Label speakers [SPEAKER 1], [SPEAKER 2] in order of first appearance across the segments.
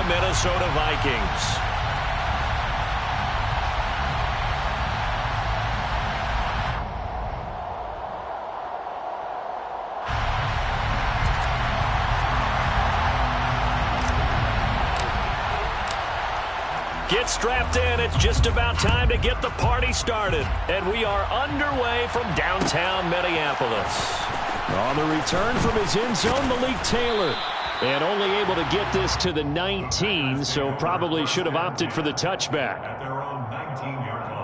[SPEAKER 1] Minnesota Vikings. Get strapped in. It's just about time to get the party started. And we are underway from downtown Minneapolis. On the return from his end zone, Malik Taylor. And only able to get this to the 19, so probably should have opted for the touchback.
[SPEAKER 2] At their own 19-yard line.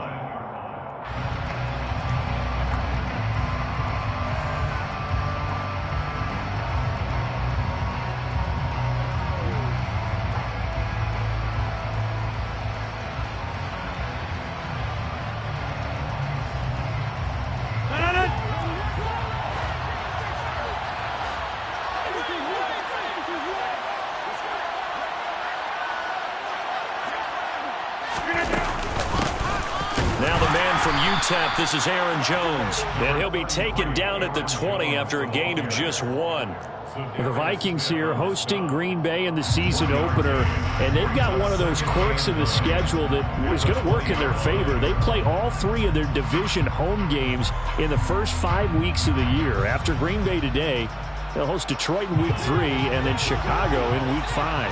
[SPEAKER 1] Now the man from UTEP, this is Aaron Jones. And he'll be taken down at the 20 after a gain of just 1.
[SPEAKER 3] The Vikings here hosting Green Bay in the season opener, and they've got one of those quirks in the schedule that is going to work in their favor. They play all 3 of their division home games in the first 5 weeks of the year. After Green Bay today, they'll host Detroit in week 3 and then Chicago in week 5.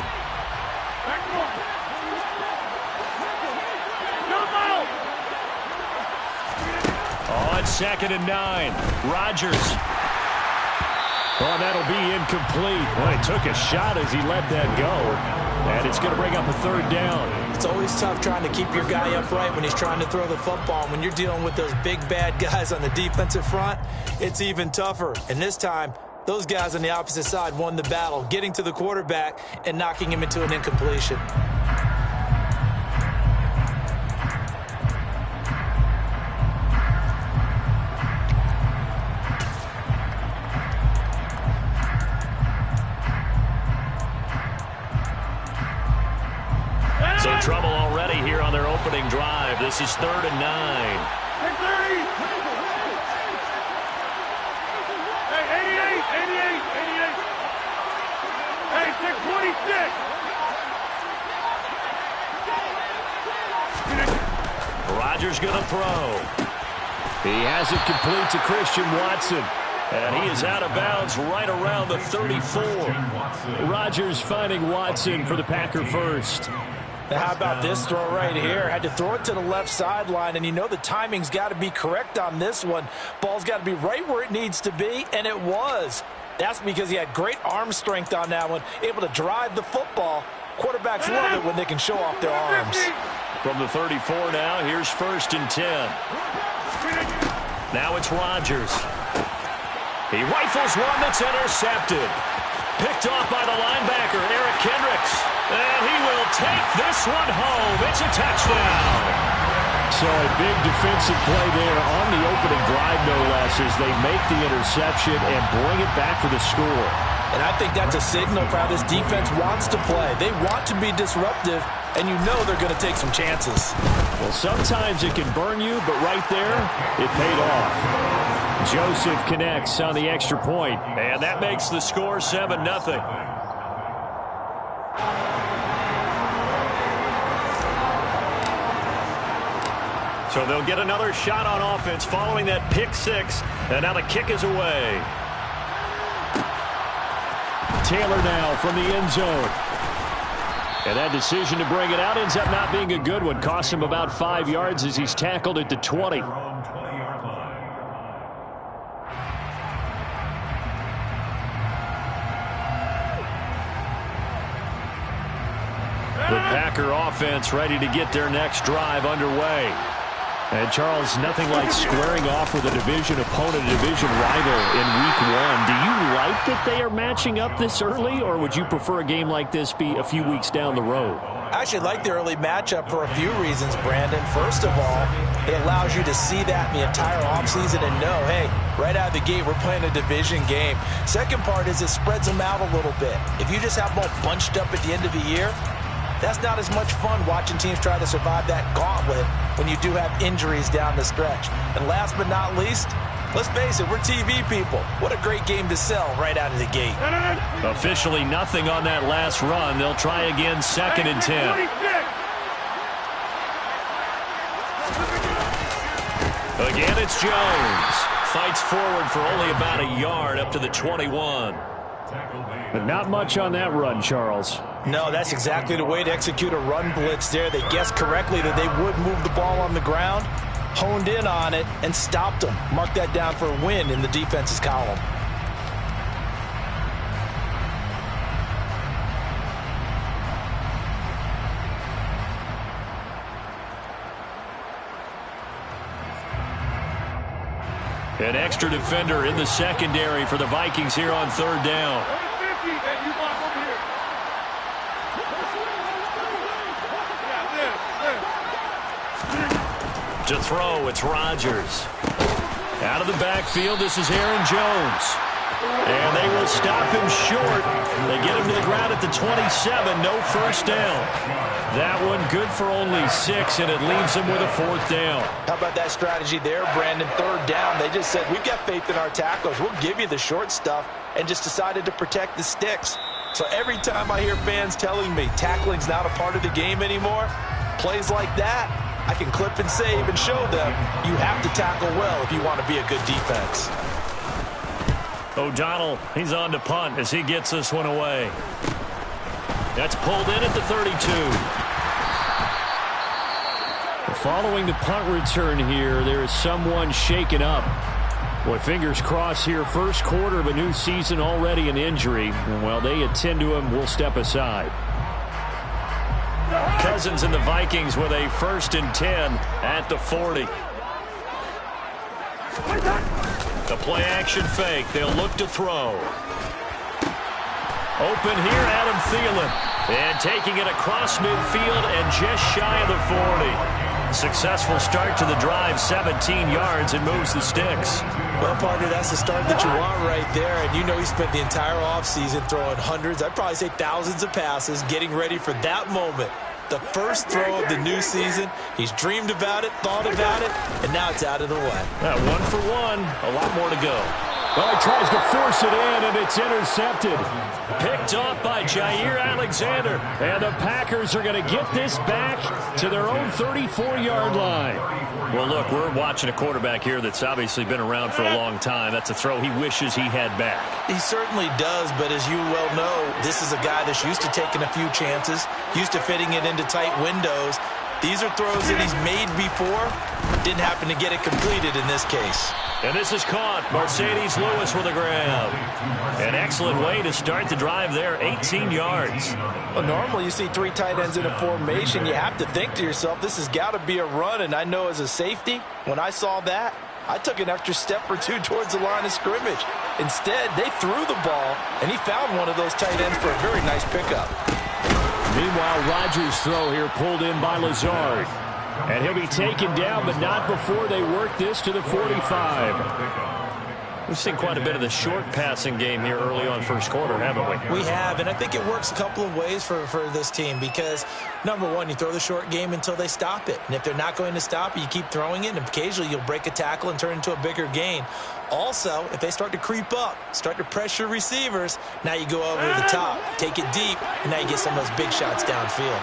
[SPEAKER 1] On 2nd and 9, Rodgers. Oh, that'll be incomplete. Well, he took a shot as he let that go. And it's going to bring up a 3rd down.
[SPEAKER 4] It's always tough trying to keep your guy upright when he's trying to throw the football. When you're dealing with those big, bad guys on the defensive front, it's even tougher. And this time, those guys on the opposite side won the battle, getting to the quarterback and knocking him into an incompletion.
[SPEAKER 1] So trouble already here on their opening drive. This is 3rd and 9.
[SPEAKER 5] Hey, 30! Hey, 88! Hey, 626!
[SPEAKER 1] Rodgers going to throw. He has it complete to Christian Watson. And he is out of bounds right around the 34. Rodgers finding Watson for the Packer first.
[SPEAKER 4] Now, how about this throw right here? Had to throw it to the left sideline, and you know the timing's got to be correct on this one. Ball's got to be right where it needs to be, and it was. That's because he had great arm strength on that one, able to drive the football. Quarterbacks love it when they can show off their arms.
[SPEAKER 1] From the 34 now, here's 1st and 10. Now it's Rodgers. He rifles one that's intercepted. Picked off by the linebacker, Eric Kendricks. And he will take this one home. It's a touchdown.
[SPEAKER 3] So a big defensive play there on the opening drive, no less, as they make the interception and bring it back for the score.
[SPEAKER 4] And I think that's a signal for how this defense wants to play. They want to be disruptive, and you know they're going to take some chances.
[SPEAKER 3] Well, sometimes it can burn you, but right there, it paid off. Joseph connects on the extra point.
[SPEAKER 1] And that makes the score 7-0. So they'll get another shot on offense following that pick 6. And now the kick is away.
[SPEAKER 3] Taylor now from the end zone. And that decision to bring it out ends up not being a good one. Cost him about 5 yards as he's tackled at the 20.
[SPEAKER 1] The Packer offense ready to get their next drive underway.
[SPEAKER 3] And, Charles, nothing like squaring off with a division opponent, a division rival in Week 1. Do you like that they are matching up this early, or would you prefer a game like this be a few weeks down the road?
[SPEAKER 4] I actually like the early matchup for a few reasons, Brandon. First of all, it allows you to see that in the entire offseason and know, hey, right out of the gate, we're playing a division game. Second part is it spreads them out a little bit. If you just have them all bunched up at the end of the year, that's not as much fun watching teams try to survive that gauntlet when you do have injuries down the stretch. And last but not least, Let's face it, we're TV people. What a great game to sell right out of the gate.
[SPEAKER 1] Officially nothing on that last run. They'll try again, 2nd and 10. Again, it's Jones. Fights forward for only about a yard up to the 21.
[SPEAKER 3] But not much on that run, Charles.
[SPEAKER 4] No, that's exactly the way to execute a run blitz there. They guessed correctly that they would move the ball on the ground, honed in on it, and stopped them. Mark that down for a win in the defense's column.
[SPEAKER 1] An extra defender in the secondary for the Vikings here on 3rd down. To throw, it's Rodgers. Out of the backfield, this is Aaron Jones. And they will stop him short. They get him to the ground at the 27, no first down. That one good for only 6, and it leaves them with a 4th down.
[SPEAKER 4] How about that strategy there, Brandon? 3rd down, they just said, we've got faith in our tacklers. We'll give you the short stuff, and just decided to protect the sticks. So every time I hear fans telling me tackling's not a part of the game anymore, plays like that, I can clip and save and show them you have to tackle well if you want to be a good defense.
[SPEAKER 1] O'Donnell, he's on to punt as he gets this one away. That's pulled in at the 32.
[SPEAKER 3] Following the punt return here, there is someone shaken up. Boy, fingers crossed here. First quarter of a new season, already an injury. And while they attend to him, we'll step aside.
[SPEAKER 1] Cousins and the Vikings with a 1st and 10 at the 40. The play action fake. They'll look to throw. Open here, Adam Thielen. And taking it across midfield and just shy of the 40. Successful start to the drive, 17 yards, and moves the sticks.
[SPEAKER 4] Well, partner, that's the start that you want right there. And you know he spent the entire offseason throwing hundreds, I'd probably say thousands of passes, getting ready for that moment. The first throw of the new season. He's dreamed about it, thought about it, and now it's out of the way.
[SPEAKER 1] 1 for 1. A lot more to go.
[SPEAKER 3] Well, he tries to force it in, and it's intercepted.
[SPEAKER 1] Picked off by Jair Alexander.
[SPEAKER 3] And the Packers are going to get this back to their own 34-yard line.
[SPEAKER 1] Well, look, we're watching a quarterback here that's obviously been around for a long time. That's a throw he wishes he had back.
[SPEAKER 4] He certainly does, but as you well know, this is a guy that's used to taking a few chances, used to fitting it into tight windows. These are throws that he's made before. Didn't happen to get it completed in this case.
[SPEAKER 1] And this is caught. Mercedes Lewis with a grab. An excellent way to start the drive there, 18 yards.
[SPEAKER 4] Well, normally you see 3 tight ends in a formation. You have to think to yourself, this has got to be a run. And I know as a safety, when I saw that, I took an extra step or 2 towards the line of scrimmage. Instead, they threw the ball, and he found one of those tight ends for a very nice pickup.
[SPEAKER 3] Meanwhile, Rodgers' throw here pulled in by Lazard. And he'll be taken down, but not before they work this to the 45.
[SPEAKER 1] We've seen quite a bit of the short passing game here early on first quarter, haven't we?
[SPEAKER 4] We have, and I think it works a couple of ways for this team because, number one, you throw the short game until they stop it. And if they're not going to stop it, you keep throwing it, and occasionally you'll break a tackle and turn into a bigger gain. Also, if they start to creep up, start to pressure receivers, now you go over the top, take it deep, and now you get some of those big shots downfield.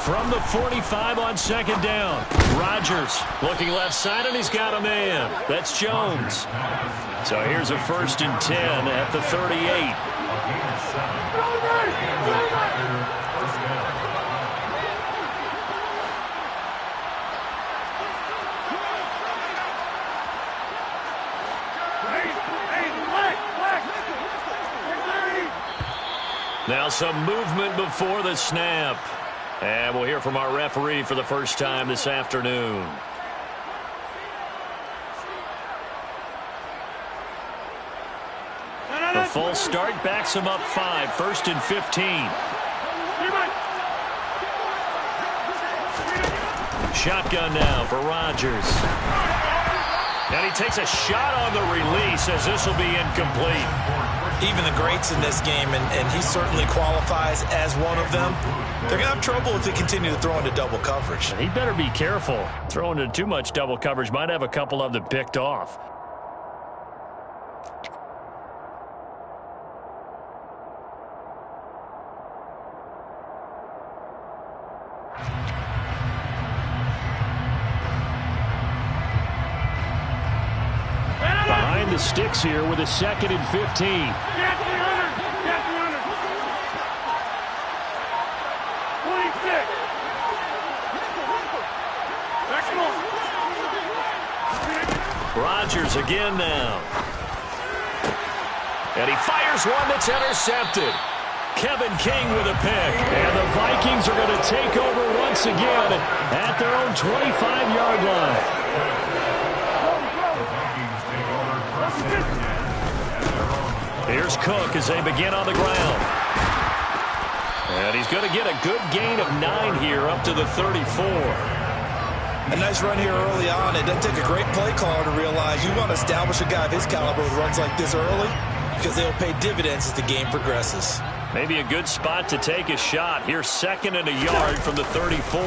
[SPEAKER 1] From the 45 on 2nd down. Rodgers looking left side, and he's got a man. That's Jones. So here's a 1st and 10 at the 38. Now some movement before the snap. And we'll hear from our referee for the first time this afternoon. The full start backs him up 5, 1st and 15. Shotgun now for Rodgers. And he takes a shot on the release as this will be incomplete.
[SPEAKER 4] even the greats in this game, and he certainly qualifies as one of them. They're going to have trouble if they continue to throw into double coverage.
[SPEAKER 3] He better be careful. Throwing into too much double coverage might have a couple of them picked off. Behind the sticks here with a 2nd and 15.
[SPEAKER 5] Get 300. Get 300. 26.
[SPEAKER 1] Rodgers again now. And he fires one that's intercepted. Kevin King with a pick.
[SPEAKER 3] And the Vikings are going to take over once again at their own 25-yard line.
[SPEAKER 1] Here's Cook as they begin on the ground. And he's going to get a good gain of 9 here up to the 34.
[SPEAKER 4] A nice run here early on. It doesn't take a great play caller to realize you want to establish a guy of his caliber with runs like this early because they'll pay dividends as the game progresses.
[SPEAKER 1] Maybe a good spot to take a shot. Here's 2nd and a yard from the 34.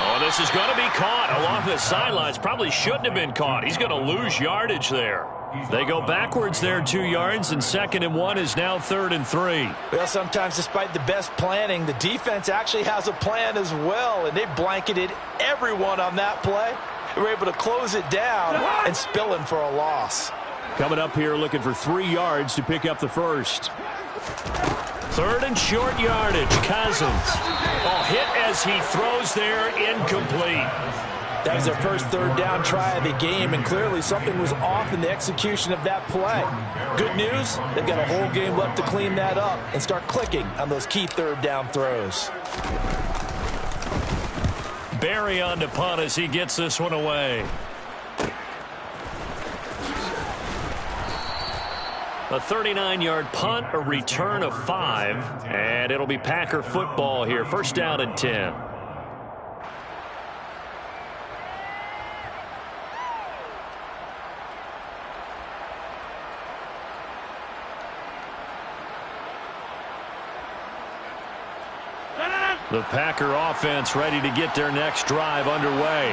[SPEAKER 1] Oh, this is going to be caught along the sidelines. Probably shouldn't have been caught. He's going to lose yardage there. They go backwards there 2 yards, and 2nd and 1 is now 3rd and 3.
[SPEAKER 4] Well, sometimes despite the best planning, the defense actually has a plan as well, and they blanketed everyone on that play. They were able to close it down and spill in for a loss.
[SPEAKER 3] Coming up here looking for 3 yards to pick up the first.
[SPEAKER 1] 3rd and short yardage. Cousins. Oh, hit as he throws there, incomplete.
[SPEAKER 4] That was their first 3rd down try of the game, and clearly something was off in the execution of that play. Good news, they've got a whole game left to clean that up and start clicking on those key 3rd down throws.
[SPEAKER 1] Barry on to punt as he gets this one away. A 39-yard punt, a return of 5, and it'll be Packer football here. 1st down and 10. The Packer offense ready to get their next drive underway.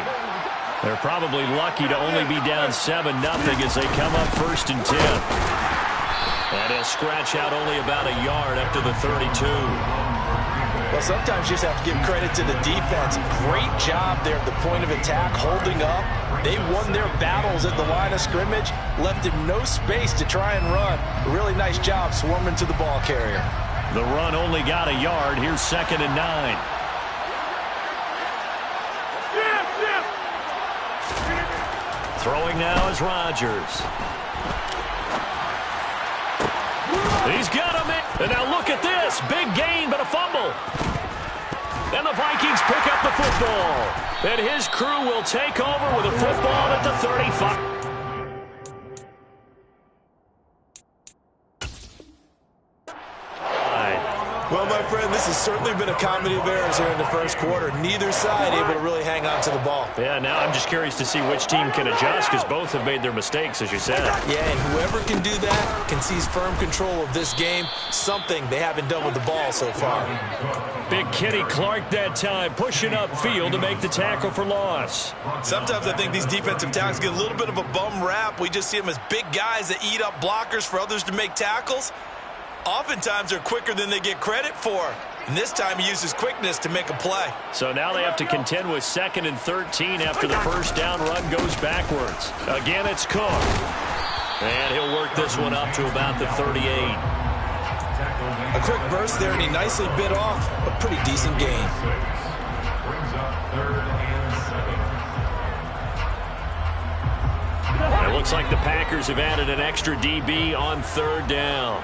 [SPEAKER 1] They're probably lucky to only be down 7-0 as they come up 1st and 10. And he'll scratch out only about a yard up to the 32.
[SPEAKER 4] Well, sometimes you just have to give credit to the defense. Great job there at the point of attack, holding up. They won their battles at the line of scrimmage, left him no space to try and run. A really nice job swarming to the ball carrier.
[SPEAKER 1] The run only got a yard. Here's 2nd and 9. Throwing now is Rodgers. He's got him in. And now look at this. Big gain, but a fumble. And the Vikings pick up the football. And his crew will take over with a football at the 35.
[SPEAKER 4] Well, my friend, this has certainly been a comedy of errors here in the first quarter. Neither side able to really hang on to the ball.
[SPEAKER 1] Yeah, now I'm just curious to see which team can adjust because both have made their mistakes, as you said.
[SPEAKER 4] Yeah, and whoever can do that can seize firm control of this game, something they haven't done with the ball so far.
[SPEAKER 1] Big Kenny Clark that time, pushing upfield to make the tackle for loss.
[SPEAKER 4] Sometimes I think these defensive tackles get a little bit of a bum rap. We just see them as big guys that eat up blockers for others to make tackles. Oftentimes they're quicker than they get credit for. And this time he uses quickness to make a play.
[SPEAKER 1] So now they have to contend with 2nd and 13 after the first down run goes backwards. Again, it's Cook. And he'll work this one up to about the 38.
[SPEAKER 4] A quick burst there, and he nicely bit off a pretty decent gain.
[SPEAKER 1] It looks like the Packers have added an extra DB on 3rd down.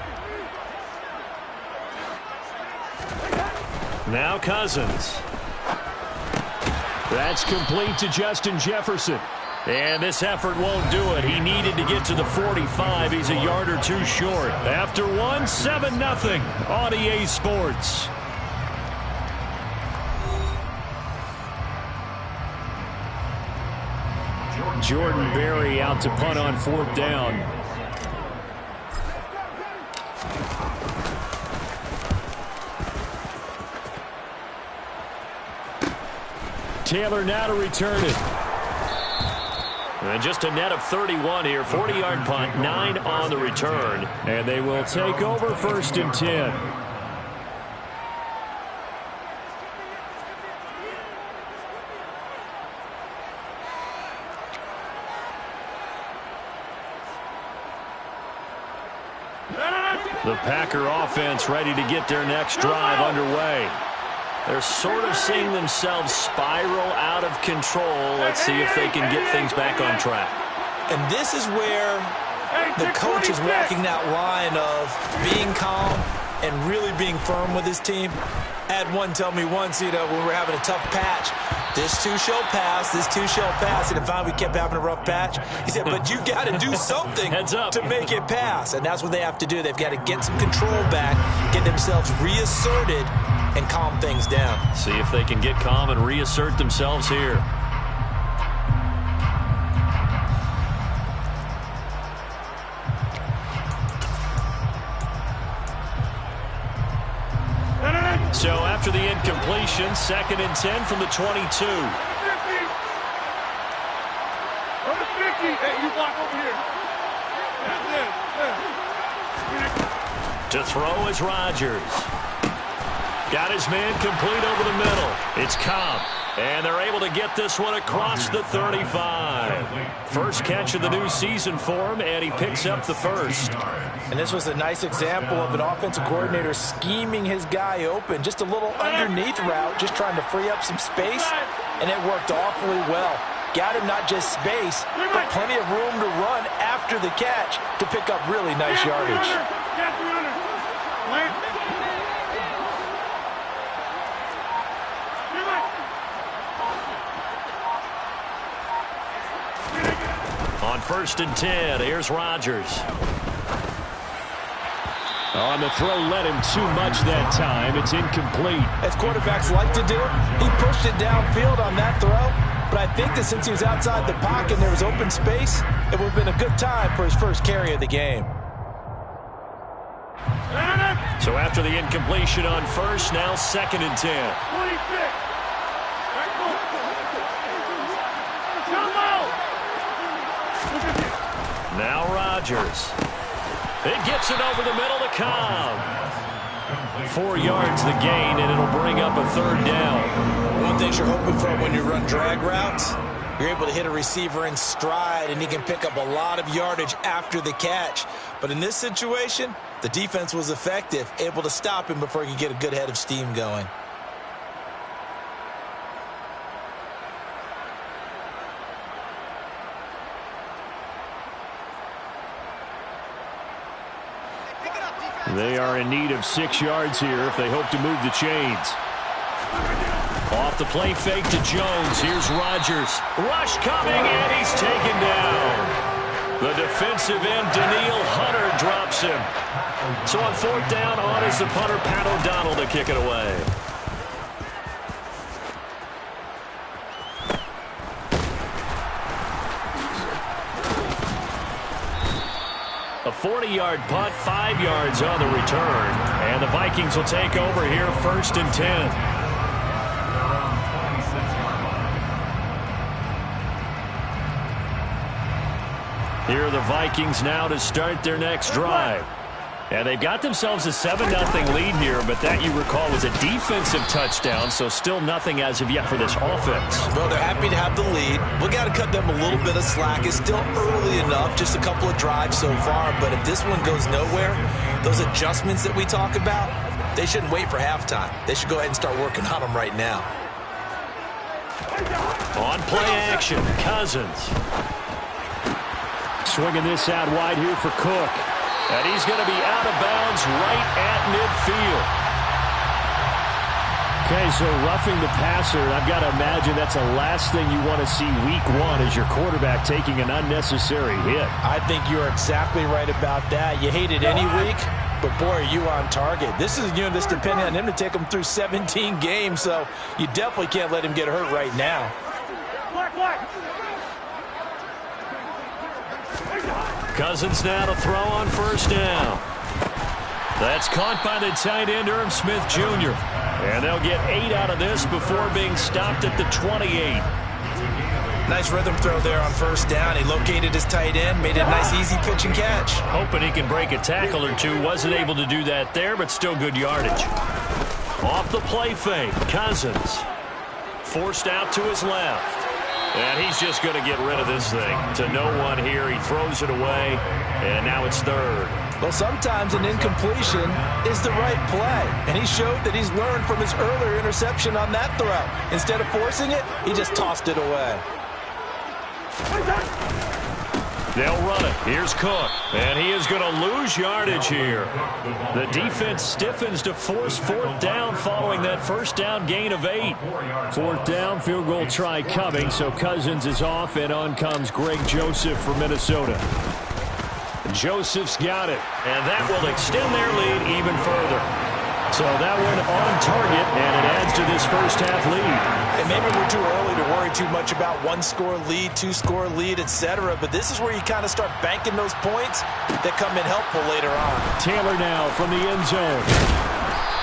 [SPEAKER 1] Now Cousins.
[SPEAKER 3] That's complete to Justin Jefferson.
[SPEAKER 1] And this effort won't do it. He needed to get to the 45. He's a yard or 2 short. After 1, 7-0 on EA Sports.
[SPEAKER 3] Jordan Berry out to punt on 4th down. Taylor now to return it. And just a net of 31 here. 40-yard punt, 9 on the return. And they will take over 1st and 10. The Packer offense ready to get their next drive underway. They're sort of seeing themselves spiral out of control. Let's see if they can get things back on track.
[SPEAKER 4] And this is where the coach is walking that line of being calm and really being firm with his team. I had one tell me once, when we're having a tough patch, this too shall pass, this too shall pass. And finally we kept having a rough patch. He said, but you got to do something to make it pass. And that's what they have to do. They've got to get some control back, get themselves reasserted, and calm things down.
[SPEAKER 1] See if they can get calm and reassert themselves here. So after the incompletion, 2nd and 10 from the 22.
[SPEAKER 5] Hey, you block over here.
[SPEAKER 1] To throw is Rodgers. Got his man complete over the middle. It's Cobb. And they're able to get this one across the 35. First catch of the new season for him, and he picks up the first.
[SPEAKER 4] And this was a nice example of an offensive coordinator scheming his guy open. Just a little underneath route, just trying to free up some space, and it worked awfully well. Got him not just space, but plenty of room to run after the catch to pick up really nice yardage.
[SPEAKER 1] On 1st and 10, here's Rodgers.
[SPEAKER 3] On the throw, led him too much that time. It's incomplete.
[SPEAKER 4] As quarterbacks like to do, he pushed it downfield on that throw. But I think that since he was outside the pocket and there was open space, it would have been a good time for his first carry of the game.
[SPEAKER 1] So after the incompletion on 1st, now 2nd and 10. Now Rodgers. It gets it over the middle to Cobb. 4 yards the gain, and it'll bring up a 3rd down.
[SPEAKER 4] One thing you're hoping for when you run drag routes, you're able to hit a receiver in stride, and he can pick up a lot of yardage after the catch. But in this situation, the defense was effective, able to stop him before he could get a good head of steam going.
[SPEAKER 3] They are in need of 6 yards here if they hope to move the chains.
[SPEAKER 1] Off the play fake to Jones. Here's Rodgers. Rush coming, and he's taken down. The defensive end, Daniil Hunter, drops him. So on 4th down, on is the punter, Pat O'Donnell, to kick it away. A 40-yard punt, 5 yards on the return. And the Vikings will take over here, 1st and 10. Here are the Vikings now to start their next drive. And they've got themselves a 7-0 lead here, but that, you recall, was a defensive touchdown, so still nothing as of yet for this offense.
[SPEAKER 4] Well, they're happy to have the lead. We got to cut them a little bit of slack. It's still early enough, just a couple of drives so far, but if this one goes nowhere, those adjustments that we talk about, they shouldn't wait for halftime. They should go ahead and start working on them right now.
[SPEAKER 1] On play action, Cousins.
[SPEAKER 3] Swinging this out wide here for Cook.
[SPEAKER 1] And he's going to be out of bounds right at midfield.
[SPEAKER 3] Okay, so roughing the passer, I've got to imagine that's the last thing you want to see week 1 as your quarterback taking an unnecessary hit.
[SPEAKER 4] I think you're exactly right about that. You hate it any week, but boy, are you on target. This is this depending on him to take him through 17 games, so you definitely can't let him get hurt right now.
[SPEAKER 1] Cousins now to throw on first down. That's caught by the tight end, Irv Smith Jr. And they'll get 8 out of this before being stopped at the 28.
[SPEAKER 4] Nice rhythm throw there on first down. He located his tight end, made it a nice easy pitch and catch.
[SPEAKER 1] Hoping he can break a tackle or two. Wasn't able to do that there, but still good yardage. Off the play fake, Cousins. Forced out to his left. And he's just going to get rid of this thing. To no one here, he throws it away, and now it's third.
[SPEAKER 4] Well, sometimes an incompletion is the right play, and he showed that he's learned from his earlier interception on that throw. Instead of forcing it, he just tossed it away.
[SPEAKER 1] They'll run it. Here's Cook, and he is going to lose yardage here. The defense stiffens to force fourth down following that first down gain of 8.
[SPEAKER 3] Fourth down, field goal try coming, so Cousins is off, and on comes Greg Joseph for Minnesota.
[SPEAKER 1] Joseph's got it, and that will extend their lead even further. So that one on target, and it adds to this first half lead.
[SPEAKER 4] And maybe we're too early to worry too much about one-score lead, two-score lead, etc. But this is where you kind of start banking those points that come in helpful later on.
[SPEAKER 3] Taylor now from the end zone.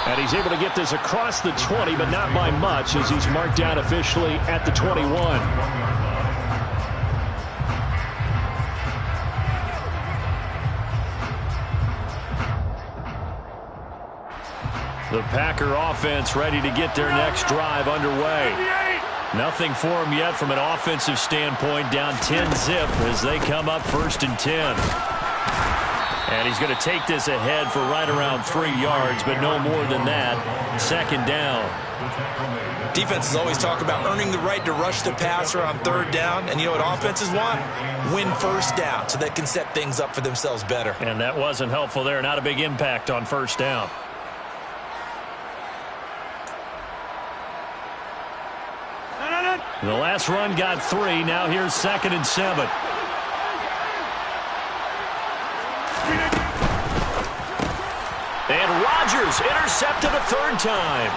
[SPEAKER 3] And he's able to get this across the 20, but not by much, as he's marked down officially at the 21.
[SPEAKER 1] The Packer offense ready to get their next drive underway. Nothing for them yet from an offensive standpoint. Down 10-zip as they come up 1st and 10. And he's going to take this ahead for right around 3 yards, but no more than that. 2nd down.
[SPEAKER 4] Defenses always talk about earning the right to rush the passer on 3rd down. And you know what offenses want? Win first down so they can set things up for themselves better.
[SPEAKER 1] And that wasn't helpful there. Not a big impact on 1st down. The last run got 3. Now here's 2nd and 7. And Rodgers intercepted a 3rd time.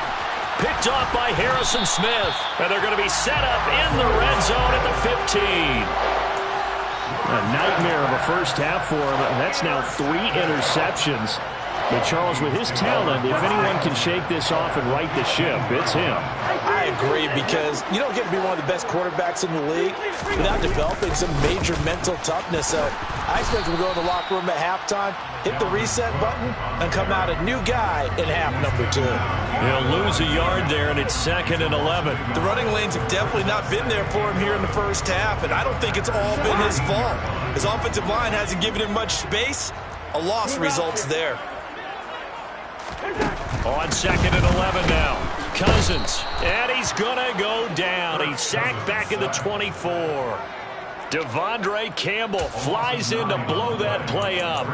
[SPEAKER 1] Picked off by Harrison Smith. And they're going to be set up in the red zone at the 15.
[SPEAKER 3] A nightmare of a first half for him. That's now 3 interceptions. But Charles, with his talent, if anyone can shake this off and right the ship, it's him.
[SPEAKER 4] I agree, because you don't get to be one of the best quarterbacks in the league without developing some major mental toughness. So I expect him to go in the locker room at halftime, hit the reset button, and come out a new guy in half number 2.
[SPEAKER 1] He'll lose a yard there, and it's 2nd and 11.
[SPEAKER 4] The running lanes have definitely not been there for him here in the first half, and I don't think it's all been his fault. His offensive line hasn't given him much space. A loss results there.
[SPEAKER 1] On 2nd and 11 now. Cousins, and he's going to go down. He's sacked back at the 24. Devondre Campbell flies in to blow that play up.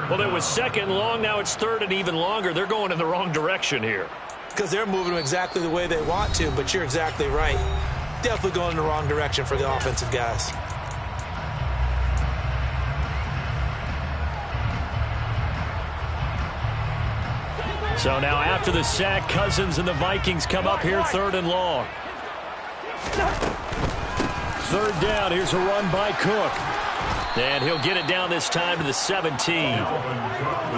[SPEAKER 1] Well, it was 2nd long. Now it's 3rd and even longer. They're going in the wrong direction here.
[SPEAKER 4] Because they're moving them exactly the way they want to, but you're exactly right. Definitely going in the wrong direction for the offensive guys.
[SPEAKER 1] So now after the sack, Cousins and the Vikings come up here 3rd and long. 3rd down. Here's a run by Cook. And he'll get it down this time to the 17.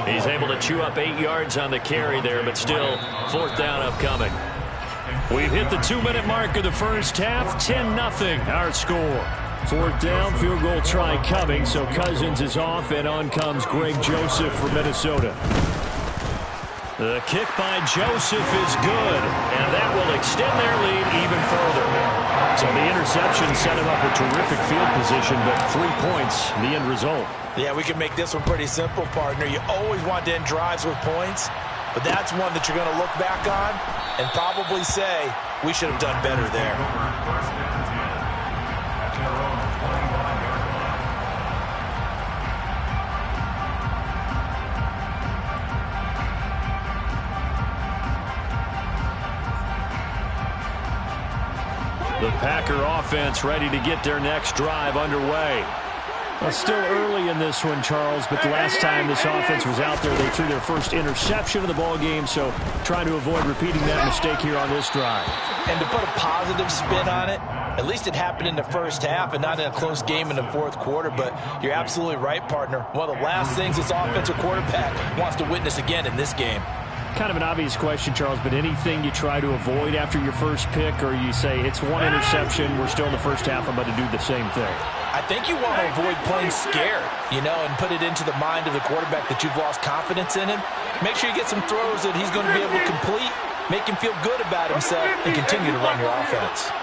[SPEAKER 1] He's able to chew up 8 yards on the carry there, but still 4th down upcoming. We've hit the 2-minute mark of the first half. 10-0 our score.
[SPEAKER 3] 4th down, field goal try coming, so Cousins is off, and on comes Greg Joseph for Minnesota.
[SPEAKER 1] The kick by Joseph is good, and that will extend their lead even further. So the interception set him up a terrific field position, but 3 points, the end result.
[SPEAKER 4] Yeah, we can make this one pretty simple, partner. You always want to end drives with points, but that's one that you're going to look back on and probably say, we should have done better there.
[SPEAKER 1] The Packer offense ready to get their next drive underway.
[SPEAKER 3] Well, still early in this one, Charles, but the last time this offense was out there, they threw their first interception of the ball game, so trying to avoid repeating that mistake here on this drive.
[SPEAKER 4] And to put a positive spin on it, At least it happened in the first half and not in a close game in the fourth quarter. But you're absolutely right, partner. One of the last things this offensive quarterback wants to witness again in this game.
[SPEAKER 3] Kind of an obvious question, Charles, but anything you try to avoid after your first pick, or you say it's one interception, we're still in the first half, I'm about to do the same thing?
[SPEAKER 4] I think you want to avoid playing scared, and put it into the mind of the quarterback that you've lost confidence in him. Make sure you get some throws that he's going to be able to complete, make him feel good about himself, and continue to run your offense.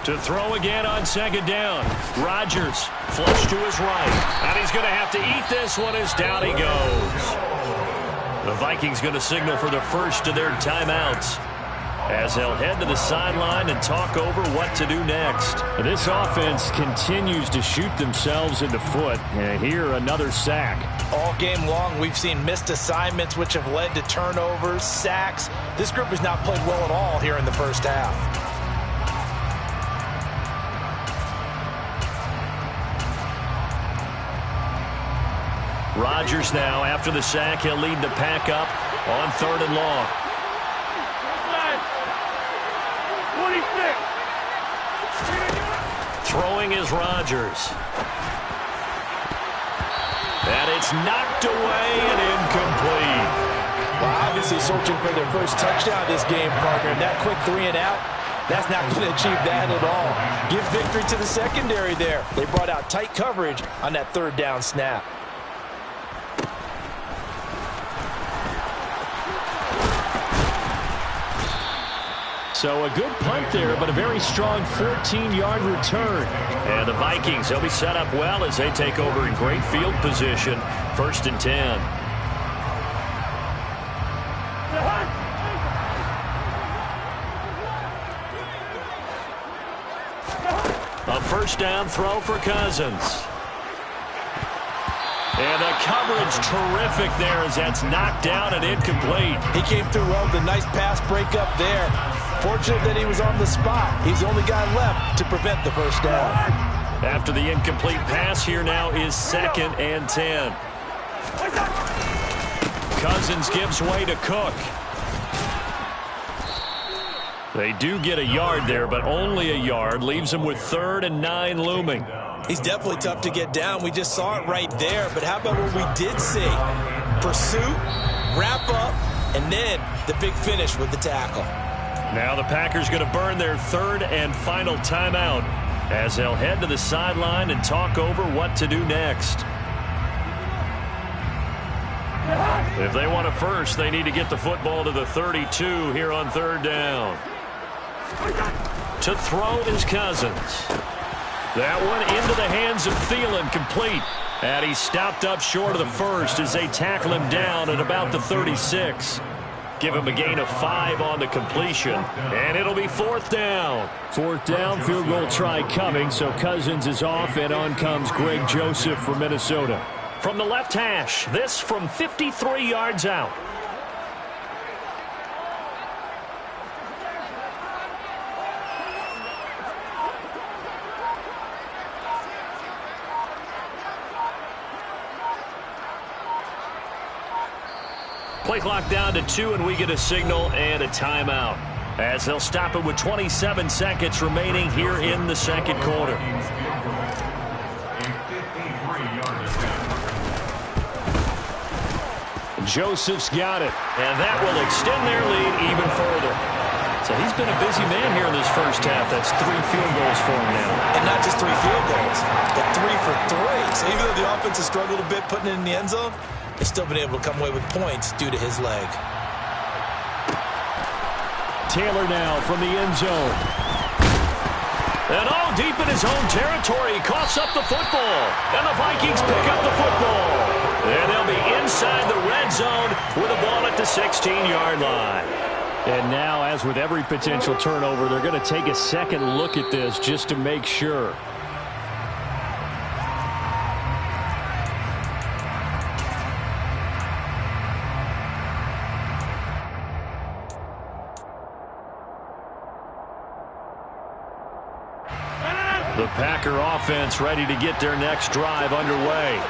[SPEAKER 1] To throw again on second down. Rodgers flush to his right. And he's going to have to eat this one as down he goes. The Vikings going to signal for the first of their timeouts as they'll head to the sideline and talk over what to do next.
[SPEAKER 3] This offense continues to shoot themselves in the foot. Here, another sack.
[SPEAKER 4] All game long, we've seen missed assignments which have led to turnovers, sacks. This group has not played well at all here in the first half.
[SPEAKER 1] Rodgers now, after the sack, he'll lead the pack up on 3rd and long.
[SPEAKER 5] 26.
[SPEAKER 1] Throwing is Rodgers. And it's knocked away and incomplete.
[SPEAKER 4] Well, obviously searching for their first touchdown this game, partner. And that quick 3 and out, that's not going to achieve that at all. Give victory to the secondary there. They brought out tight coverage on that 3rd down snap.
[SPEAKER 3] So a good punt there, but a very strong 14-yard return.
[SPEAKER 1] And the Vikings, they'll be set up well as they take over in great field position. 1st and 10. A first down throw for Cousins. And the coverage terrific there as that's knocked down and incomplete.
[SPEAKER 4] He came through well with a nice pass breakup there. Fortunate that he was on the spot. He's the only guy left to prevent the first down.
[SPEAKER 1] After the incomplete pass, here now is 2nd and 10. Cousins gives way to Cook. They do get a yard there, but only a yard. Leaves them with 3rd and 9 looming.
[SPEAKER 4] He's definitely tough to get down. We just saw it right there. But how about what we did see? Pursuit, wrap up, and then the big finish with the tackle.
[SPEAKER 1] Now the Packers going to burn their 3rd and final timeout as they'll head to the sideline and talk over what to do next. If they want a first, they need to get the football to the 32 here on 3rd down. To throw is Cousins. That one into the hands of Thielen, complete. And he's stopped up short of the first as they tackle him down at about the 36. Give him a gain of 5 on the completion. And it'll be 4th down.
[SPEAKER 3] 4th down, field goal try coming, so Cousins is off, and on comes Greg Joseph from Minnesota.
[SPEAKER 1] From the left hash, this from 53 yards out. Play clock down to 2, and we get a signal and a timeout as they'll stop it with 27 seconds remaining here in the 2nd quarter.
[SPEAKER 3] Joseph's got it.
[SPEAKER 1] And that will extend their lead even further. So he's been a busy man here in this first half. That's 3 field goals for him now.
[SPEAKER 4] And not just 3 field goals, but 3 for 3. So even though the offense has struggled a bit putting it in the end zone, they've still been able to come away with points due to his leg.
[SPEAKER 3] Taylor now from the end zone.
[SPEAKER 1] And all deep in his own territory, he coughs up the football. And the Vikings pick up the football. And they'll be inside the red zone with a ball at the 16-yard line.
[SPEAKER 3] And now, as with every potential turnover, they're going to take a second look at this just to make sure. The Packer offense ready to get their next drive underway.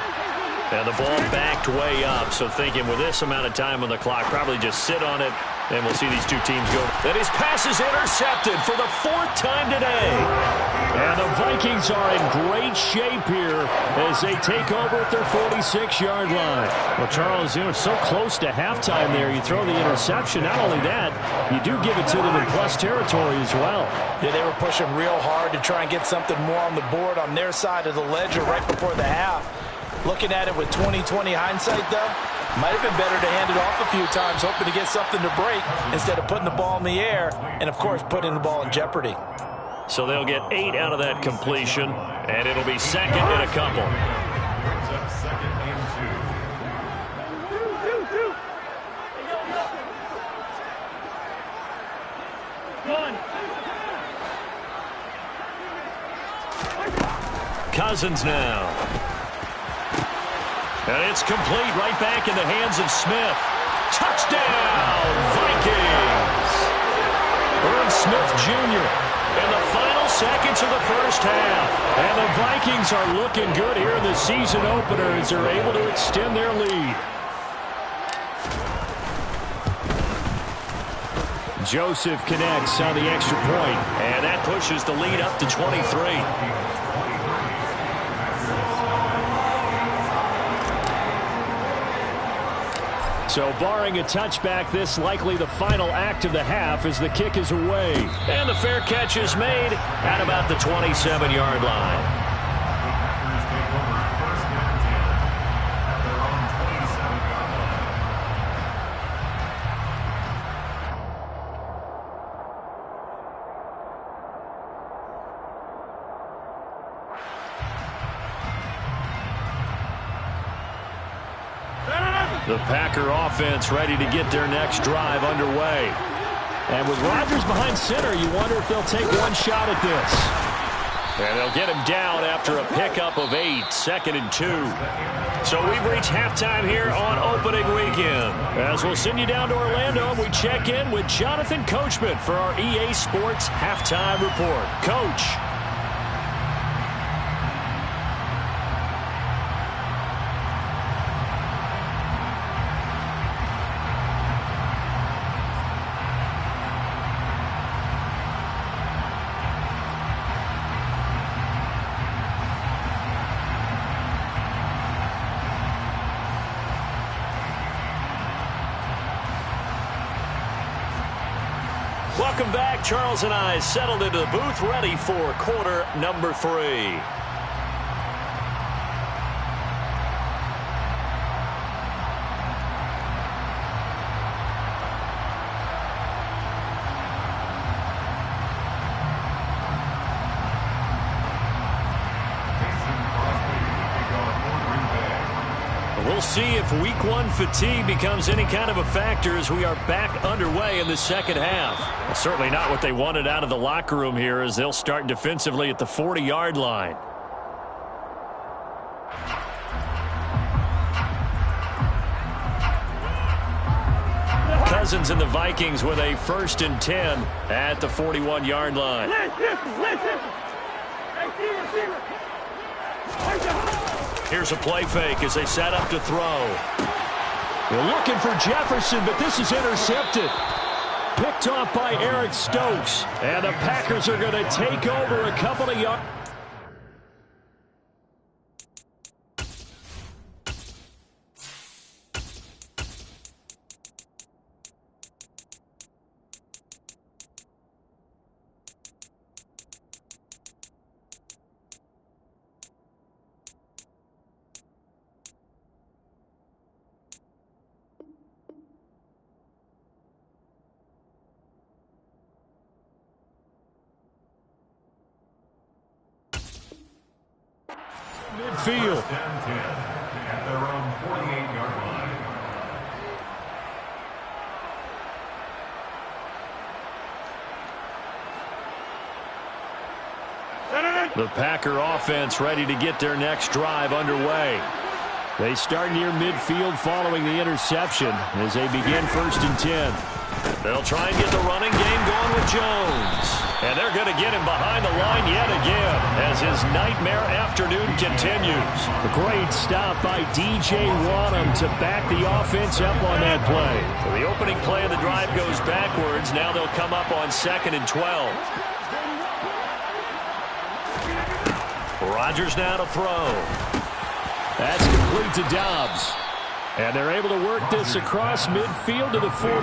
[SPEAKER 1] And the ball backed way up, so thinking with this amount of time on the clock, probably just sit on it, and we'll see these two teams go. And his pass is intercepted for the 4th time today.
[SPEAKER 3] And the Vikings are in great shape here as they take over at their 46-yard line. Well, Charles, you know, so close to halftime there. You throw the interception. Not only that, you do give it to them in plus territory as well.
[SPEAKER 4] Yeah, they were pushing real hard to try and get something more on the board on their side of the ledger right before the half. Looking at it with 20/20 hindsight, though, might have been better to hand it off a few times, hoping to get something to break instead of putting the ball in the air and, of course, putting the ball in jeopardy.
[SPEAKER 1] So they'll get 8 out of that completion, and it'll be 2nd and a couple.
[SPEAKER 2] Brings up 2nd and 2.
[SPEAKER 1] Cousins now. And it's complete right back in the hands of Smith. Touchdown, Vikings! Irv Smith Jr. in the final seconds of the first half. And the Vikings are looking good here in the season opener as they're able to extend their lead. Joseph connects on the extra point. And that pushes the lead up to 23. So barring a touchback, this likely the final act of the half as the kick is away. And the fair catch is made at about the 27-yard line.
[SPEAKER 2] Packers take over 1st and 10 at their own 27-yard line.
[SPEAKER 1] The Packer offense ready to get their next drive underway. And with Rodgers behind center, you wonder if they'll take one shot at this. And they'll get him down after a pickup of 8, 2nd and 2. So we've reached halftime here on opening weekend. As we'll send you down to Orlando, and we check in with Jonathan Coachman for our EA Sports Halftime Report. Coach. Welcome back. Charles and I settled into the booth ready for quarter number 3. We'll see if week 1 fatigue becomes any kind of a factor as we are back underway in the second half. Well, certainly not what they wanted out of the locker room here as they'll start defensively at the 40-yard line. Cousins and the Vikings with a 1st and 10 at the 41-yard line. Here's a play fake as they set up to throw. They're looking for Jefferson, but this is intercepted. Picked off by Eric Stokes. And the Packers are going to take over a couple of yards. Midfield.
[SPEAKER 2] 1st and 10 at their own 48-yard line.
[SPEAKER 1] The Packer offense ready to get their next drive underway. They start near midfield following the interception as they begin 1st and 10. They'll try and get the running game going with Jones. And they're going to get him behind the line yet again as his nightmare afternoon continues.
[SPEAKER 3] A great stop by DJ Wanham to back the offense up on that play.
[SPEAKER 1] So the opening play of the drive goes backwards. Now they'll come up on 2nd and 12. Rodgers now to throw.
[SPEAKER 3] That's complete to Dobbs. And they're able to work this across midfield to the 48.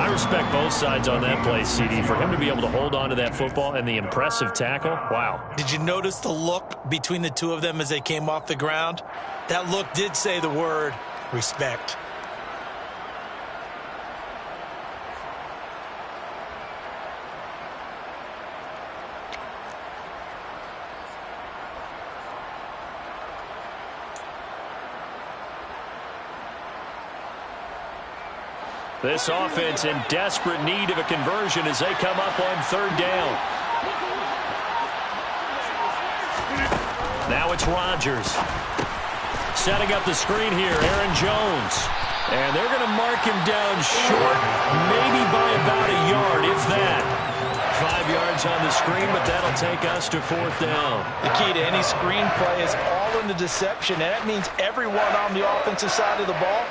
[SPEAKER 1] I respect both sides on that play, CD. For him to be able to hold on to that football and the impressive tackle, wow.
[SPEAKER 4] Did you notice the look between the two of them as they came off the ground? That look did say the word respect.
[SPEAKER 1] This offense in desperate need of a conversion as they come up on 3rd down. Now it's Rodgers. Setting up the screen here, Aaron Jones. And they're going to mark him down short, maybe by about a yard, if that. 5 yards on the screen, but that'll take us to 4th down.
[SPEAKER 4] The key to any screen play is all in the deception, and that means everyone on the offensive side of the ball.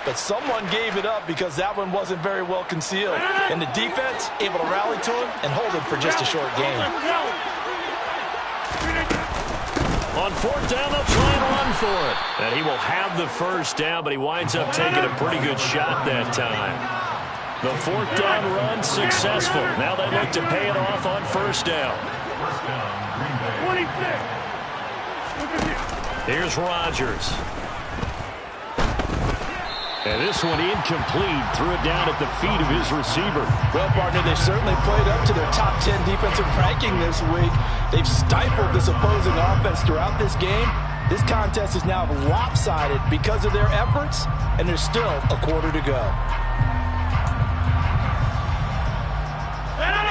[SPEAKER 4] But someone gave it up because that one wasn't very well concealed. And the defense able to rally to him and hold him for just a short game.
[SPEAKER 1] On 4th down, they'll try and run for it. And he will have the 1st down, but he winds up taking a pretty good shot that time. The 4th down run successful. Now they look to pay it off on 1st down.
[SPEAKER 5] 26.
[SPEAKER 1] Here's Rodgers.
[SPEAKER 3] And this one incomplete. Threw it down at the feet of his receiver.
[SPEAKER 4] Well, partner, they certainly played up to their top 10 defensive ranking this week. They've stifled this opposing offense throughout this game. This contest is now lopsided because of their efforts, and there's still a quarter to go.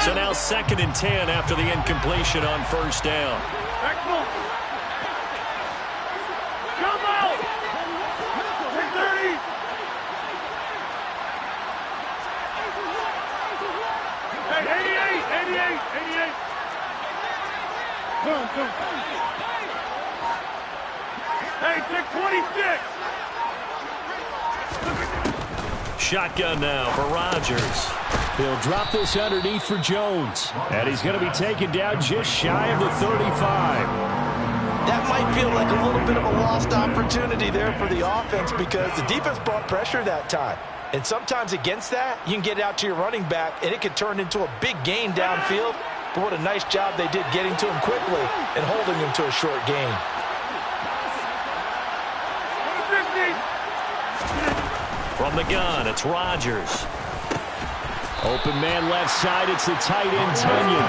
[SPEAKER 1] So now 2nd and 10 after the incompletion on 1st down.
[SPEAKER 5] Come out! 30! Hey, 88! Boom. Hey, take 26!
[SPEAKER 1] Shotgun now for Rodgers.
[SPEAKER 3] He'll drop this underneath for Jones. And he's going to be taken down just shy of the 35.
[SPEAKER 4] That might feel like a little bit of a lost opportunity there for the offense because the defense brought pressure that time. And sometimes against that, you can get out to your running back, and it could turn into a big gain downfield. But what a nice job they did getting to him quickly and holding him to a short gain.
[SPEAKER 1] From the gun, it's Rodgers.
[SPEAKER 3] Open man left side, it's the tight end, Tunyon.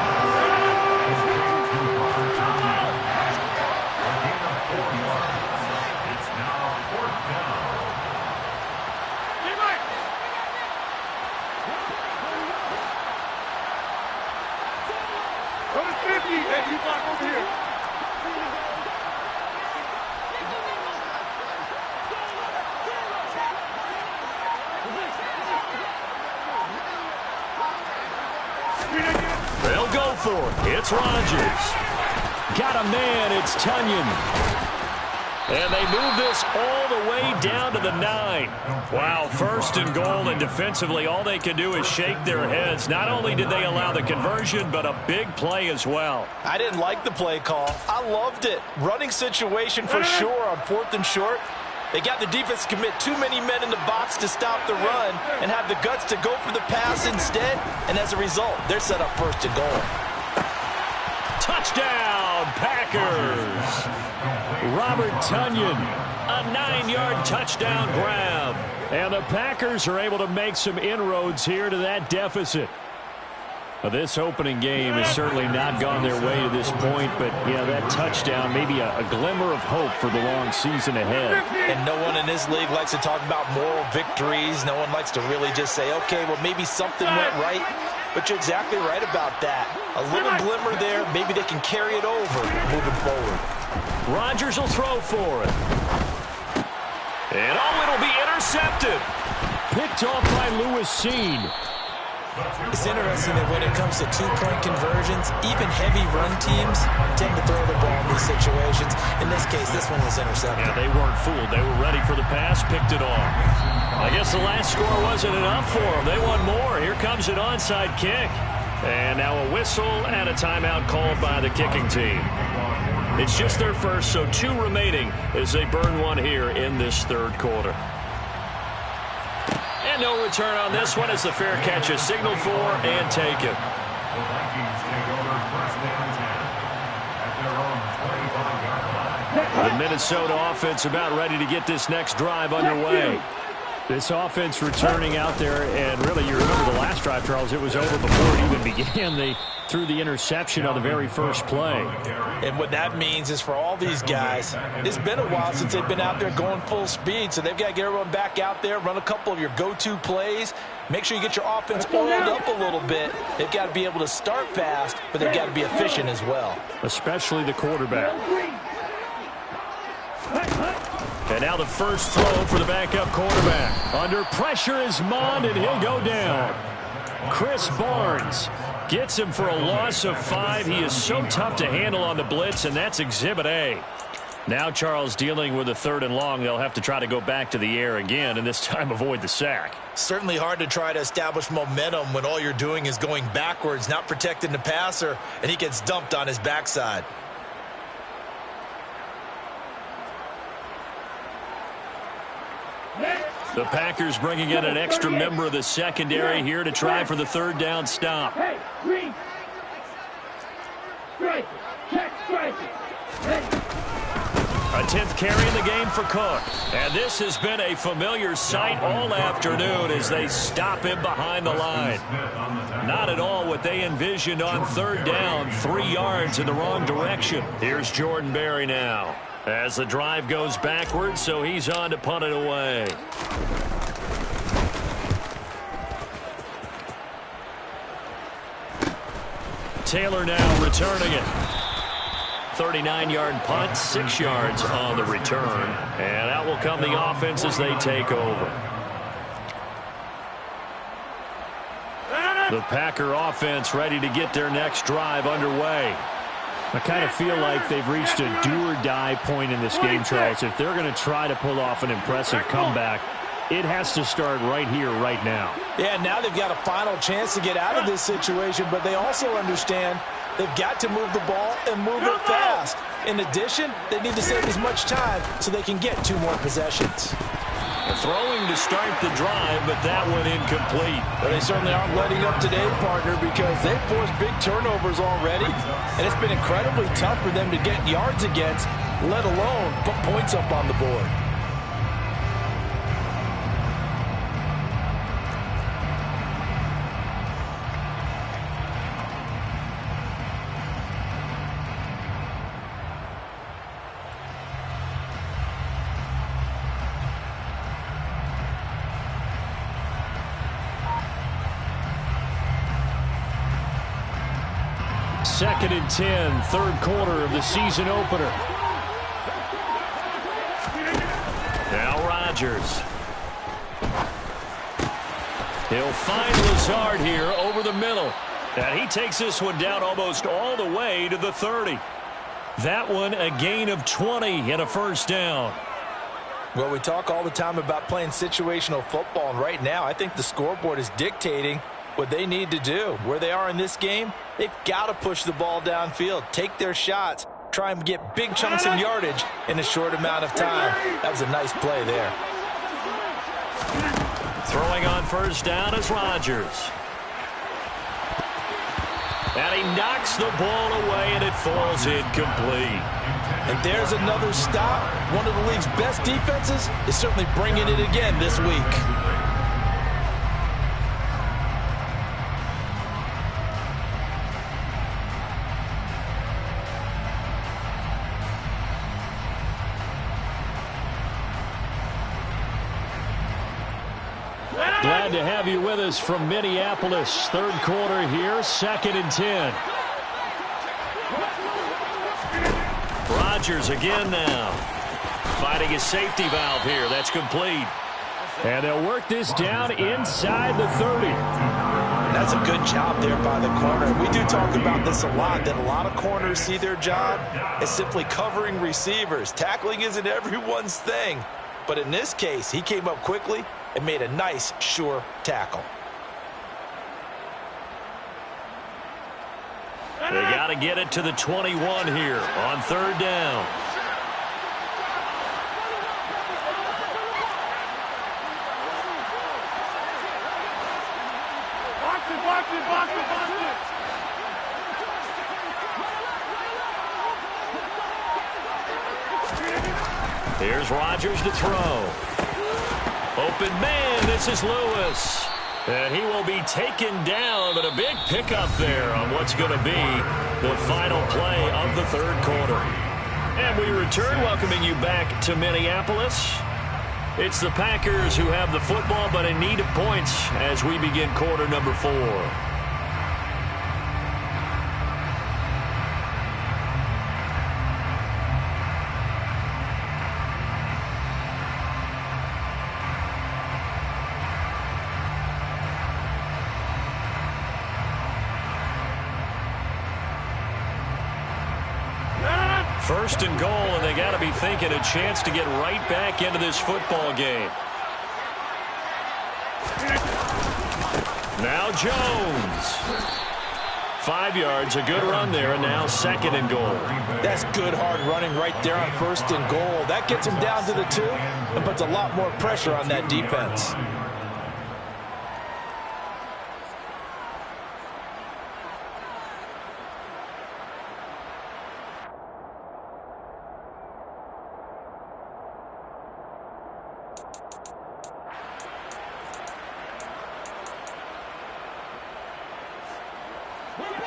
[SPEAKER 1] They'll go for it. It's Rodgers.
[SPEAKER 3] Got a man, it's Tunyon.
[SPEAKER 1] And they move this all the way down to the 9. Wow, 1st and goal, and defensively all they can do is shake their heads. Not only did they allow the conversion, but a big play as well.
[SPEAKER 4] I didn't like the play call. I loved it. Running situation for sure on 4th and short. They got the defense to commit too many men in the box to stop the run and have the guts to go for the pass instead. And as a result, they're set up 1st and goal.
[SPEAKER 1] Touchdown, Packers.
[SPEAKER 3] Robert Tunyon.
[SPEAKER 1] A 9-yard touchdown grab.
[SPEAKER 3] And the Packers are able to make some inroads here to that deficit. Well, this opening game has certainly not gone their way to this point, but, yeah, that touchdown, maybe a glimmer of hope for the long season ahead.
[SPEAKER 4] And no one in this league likes to talk about moral victories. No one likes to really just say, okay, well, maybe something went right. But you're exactly right about that. A little glimmer there. Maybe they can carry it over moving forward.
[SPEAKER 1] Rodgers will throw for it. And, oh, it'll be intercepted.
[SPEAKER 3] Picked off by Lewis Seen.
[SPEAKER 4] It's interesting that when it comes to two-point conversions, even heavy run teams tend to throw the ball in these situations. In this case, this one was intercepted.
[SPEAKER 1] Yeah, they weren't fooled. They were ready for the pass, picked it off. I guess the last score wasn't enough for them. They want more. Here comes an onside kick. And now a whistle and a timeout called by the kicking team. It's just their first, so 2 remaining as they burn one here in this third quarter. And no return on this one as the fair catch is signaled for and taken.
[SPEAKER 2] The Vikings take over first down 10 at their own 25-yard line.
[SPEAKER 1] The Minnesota offense about ready to get this next drive underway.
[SPEAKER 3] This offense returning out there, and really, you remember the last drive, Charles, it was over before it even began. They threw the interception on the very first play.
[SPEAKER 4] And what that means is for all these guys, it's been a while since they've been out there going full speed, so they've got to get everyone back out there, run a couple of your go-to plays, make sure you get your offense oiled up a little bit. They've got to be able to start fast, but they've got to be efficient as well.
[SPEAKER 3] Especially the quarterback.
[SPEAKER 1] And now the first throw for the backup quarterback. Under pressure is Mond, and he'll go down. Chris Barnes gets him for a loss of 5. He is so tough to handle on the blitz, and that's Exhibit A. Now Charles dealing with a 3rd and long. They'll have to try to go back to the air again, and this time avoid the sack.
[SPEAKER 4] Certainly hard to try to establish momentum when all you're doing is going backwards, not protecting the passer, and he gets dumped on his backside.
[SPEAKER 1] The Packers bringing in an extra member of the secondary here to try for the 3rd down stop.
[SPEAKER 5] Hey, green. Strike. Check, strike. Hey.
[SPEAKER 1] A 10th carry in the game for Cook. And this has been a familiar sight all afternoon as they stop him behind the line. Not at all what they envisioned on 3rd down, 3 yards in the wrong direction. Here's Jordan Berry now. As the drive goes backwards, so he's on to punt it away. Taylor now returning it. 39-yard punt, 6 yards on the return. And out will come the offense as they take over. The Packer offense ready to get their next drive underway.
[SPEAKER 3] I kind of feel like they've reached a do-or-die point in this game, Charles. If they're going to try to pull off an impressive comeback, it has to start right here, right now.
[SPEAKER 4] Yeah, now they've got a final chance to get out of this situation, but they also understand they've got to move the ball and move it fast. In addition, they need to save as much time so they can get 2 more possessions.
[SPEAKER 1] Throwing to start the drive, but that one incomplete.
[SPEAKER 4] But they certainly aren't letting up today, partner, because they've forced big turnovers already, and it's been incredibly tough for them to get yards against, let alone put points up on the board.
[SPEAKER 3] Second and 10, 3rd quarter of the season opener.
[SPEAKER 1] Now Rodgers. He'll find Lazard here over the middle. And he takes this one down almost all the way to the 30. That one a gain of 20 and a 1st down.
[SPEAKER 4] Well, we talk all the time about playing situational football, and right now I think the scoreboard is dictating what they need to do. Where they are in this game, they've got to push the ball downfield, take their shots, try and get big chunks of yardage in a short amount of time. That was a nice play there.
[SPEAKER 1] Throwing on 1st down is Rodgers. And he knocks the ball away, and it falls incomplete.
[SPEAKER 4] And there's another stop. One of the league's best defenses is certainly bringing it again this week.
[SPEAKER 3] Glad to have you with us from Minneapolis. 3rd quarter here, 2nd and 10.
[SPEAKER 1] Rodgers again now. Finding a safety valve here. That's complete.
[SPEAKER 3] And they'll work this down inside the 30.
[SPEAKER 4] That's a good job there by the corner. We do talk about this a lot, that a lot of corners see their job as simply covering receivers. Tackling isn't everyone's thing. But in this case, he came up quickly and made a nice, sure tackle.
[SPEAKER 1] They got to get it to the 21 here on third down. Here's Rodgers to throw. Open man, this is Lewis. And he will be taken down, but a big pickup there on what's going to be the final play of the third quarter. And we return, welcoming you back to Minneapolis. It's the Packers who have the football, but in need of points as we begin quarter number 4. First and goal, and they got to be thinking a chance to get right back into this football game. Now Jones. 5 yards, a good run there, and now second and goal.
[SPEAKER 4] That's good, hard running right there on first and goal. That gets him down to the 2 and puts a lot more pressure on that defense.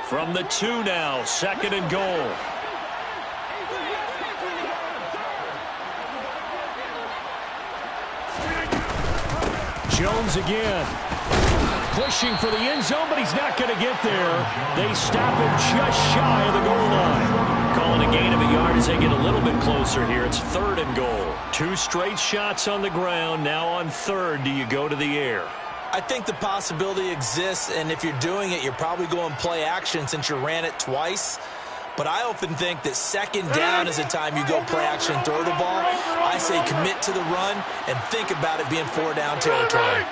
[SPEAKER 1] From the 2 now, second and goal.
[SPEAKER 3] Jones again. Pushing for the end zone, but he's not going to get there. They stop him just shy of the goal line.
[SPEAKER 1] Calling a gain of a yard as they get a little bit closer here. It's third and goal. 2 straight shots on the ground. Now on third, do you go to the air?
[SPEAKER 4] I think the possibility exists, and if you're doing it, you're probably going play action since you ran it twice. But I often think that second down is the time you go play action, throw the ball. I say commit to the run and think about it being 4-down territory.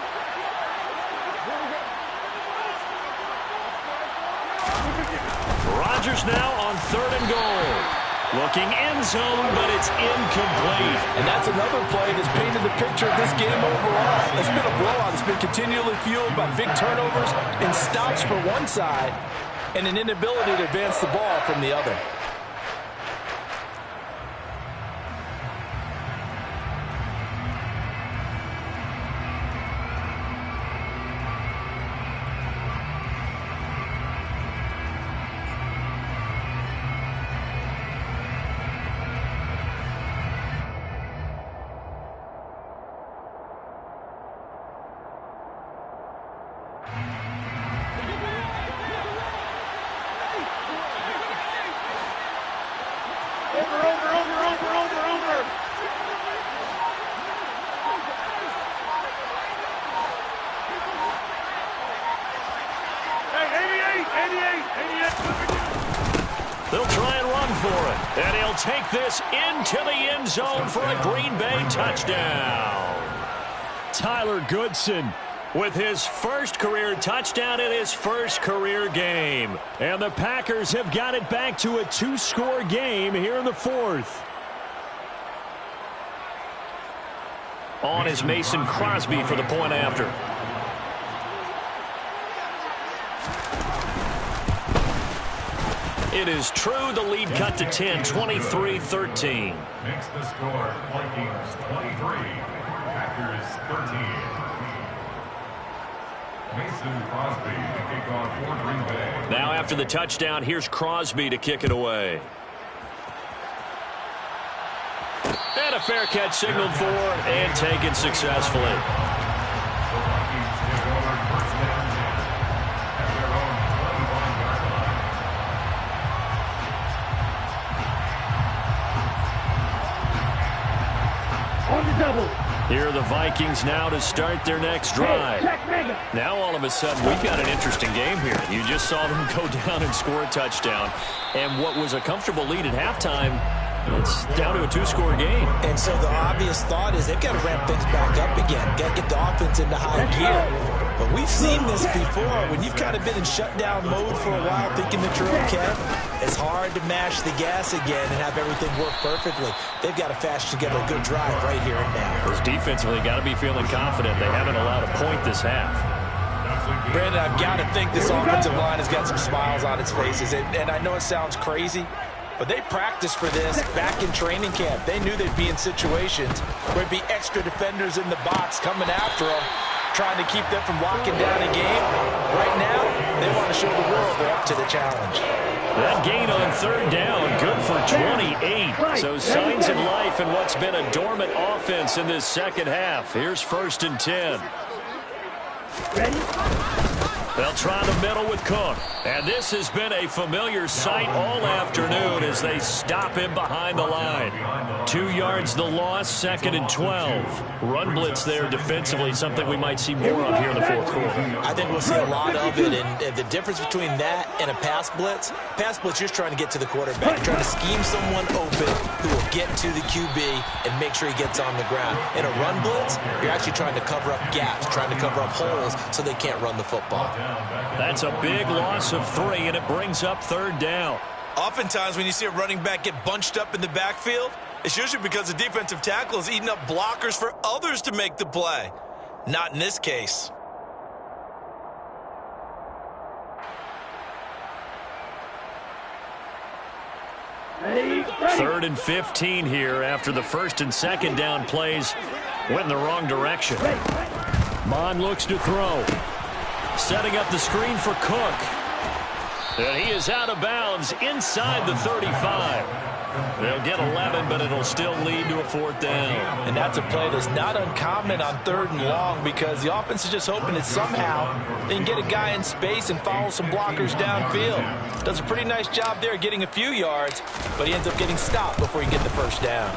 [SPEAKER 1] Rodgers now on third and goal. Looking end zone, but it's incomplete.
[SPEAKER 4] And that's another play that's painted the picture of this game overall. It's been a blowout. It's been continually fueled by big turnovers and stops for one side and an inability to advance the ball from the other.
[SPEAKER 1] They'll try and run for it. And he'll take this into the end zone for a Green Bay touchdown.
[SPEAKER 3] Tyler Goodson with his first career touchdown in his first career game. And the Packers have got it back to a 2-score game here in the fourth.
[SPEAKER 1] On is Mason Crosby for the point after. It is true. The lead cut to 10, 23-13.
[SPEAKER 2] Makes the score Vikings 23, Packers 13. Mason Crosby to kick off for Green Bay.
[SPEAKER 1] Now after the touchdown, here's Crosby to kick it away. And a fair catch signaled for and taken successfully.
[SPEAKER 2] The Vikings take over first down 10 at their own 21-yard line.
[SPEAKER 5] On the double.
[SPEAKER 1] Here are the Vikings now to start their next drive. Now all of a sudden we've got an interesting game here. You just saw them go down and score a touchdown. And what was a comfortable lead at halftime, it's down to a two-score game.
[SPEAKER 4] And so the obvious thought is they've got to ramp things back up again. Got to get the offense into high gear. But we've seen this before. When you've kind of been in shutdown mode for a while thinking that you're okay, it's hard to mash the gas again and have everything work perfectly. They've got to fashion together a good drive right here and now.
[SPEAKER 1] Those defensively got to be feeling confident. They haven't allowed a point this half.
[SPEAKER 4] Brandon, I've got to think this offensive line has got some smiles on its faces. And I know it sounds crazy, but they practiced for this back in training camp. They knew they'd be in situations where there'd be extra defenders in the box coming after them, trying to keep them from locking down a game. Right now, they want to show the world they're up to the challenge.
[SPEAKER 1] That gain on third down, good for 28. So signs of life in what's been a dormant offense in this second half. Here's 1st and 10. They'll try the middle with Cook. And this has been a familiar sight all afternoon as they stop him behind the line. 2 yards the loss, 2nd and 12. Run blitz there defensively, something we might see more of here in the fourth quarter.
[SPEAKER 4] I think we'll see a lot of it. And the difference between that and a pass blitz, you're trying to get to the quarterback. You're trying to scheme someone open who will get to the QB and make sure he gets on the ground. In a run blitz, you're actually trying to cover up gaps, trying to cover up holes so they can't run the football.
[SPEAKER 1] That's a big loss of 3, and it brings up 3rd down.
[SPEAKER 6] Oftentimes when you see a running back get bunched up in the backfield, it's usually because the defensive tackle is eating up blockers for others to make the play. Not in this case.
[SPEAKER 1] Third and 15 here after the 1st and 2nd down plays went in the wrong direction. Mon looks to throw. Setting up the screen for Cook. And he is out of bounds inside the 35. They'll get 11, but it'll still lead to a 4th down.
[SPEAKER 4] And that's a play that's not uncommon on 3rd and long because the offense is just hoping that somehow they can get a guy in space and follow some blockers downfield. Does a pretty nice job there getting a few yards, but he ends up getting stopped before he can get the 1st down.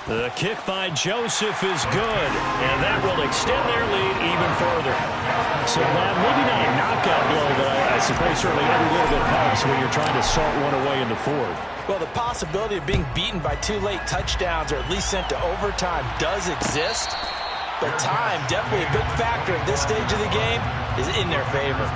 [SPEAKER 1] The kick by Joseph is good, and that will extend their lead even further. So, Matt, maybe not a knockout blow, but I suppose certainly every little bit helps when you're trying to salt one away in the 4th.
[SPEAKER 4] Well, the possibility of being beaten by 2 late touchdowns or at least sent to overtime does exist, but time, definitely a big factor at this stage of the game, is in their favor.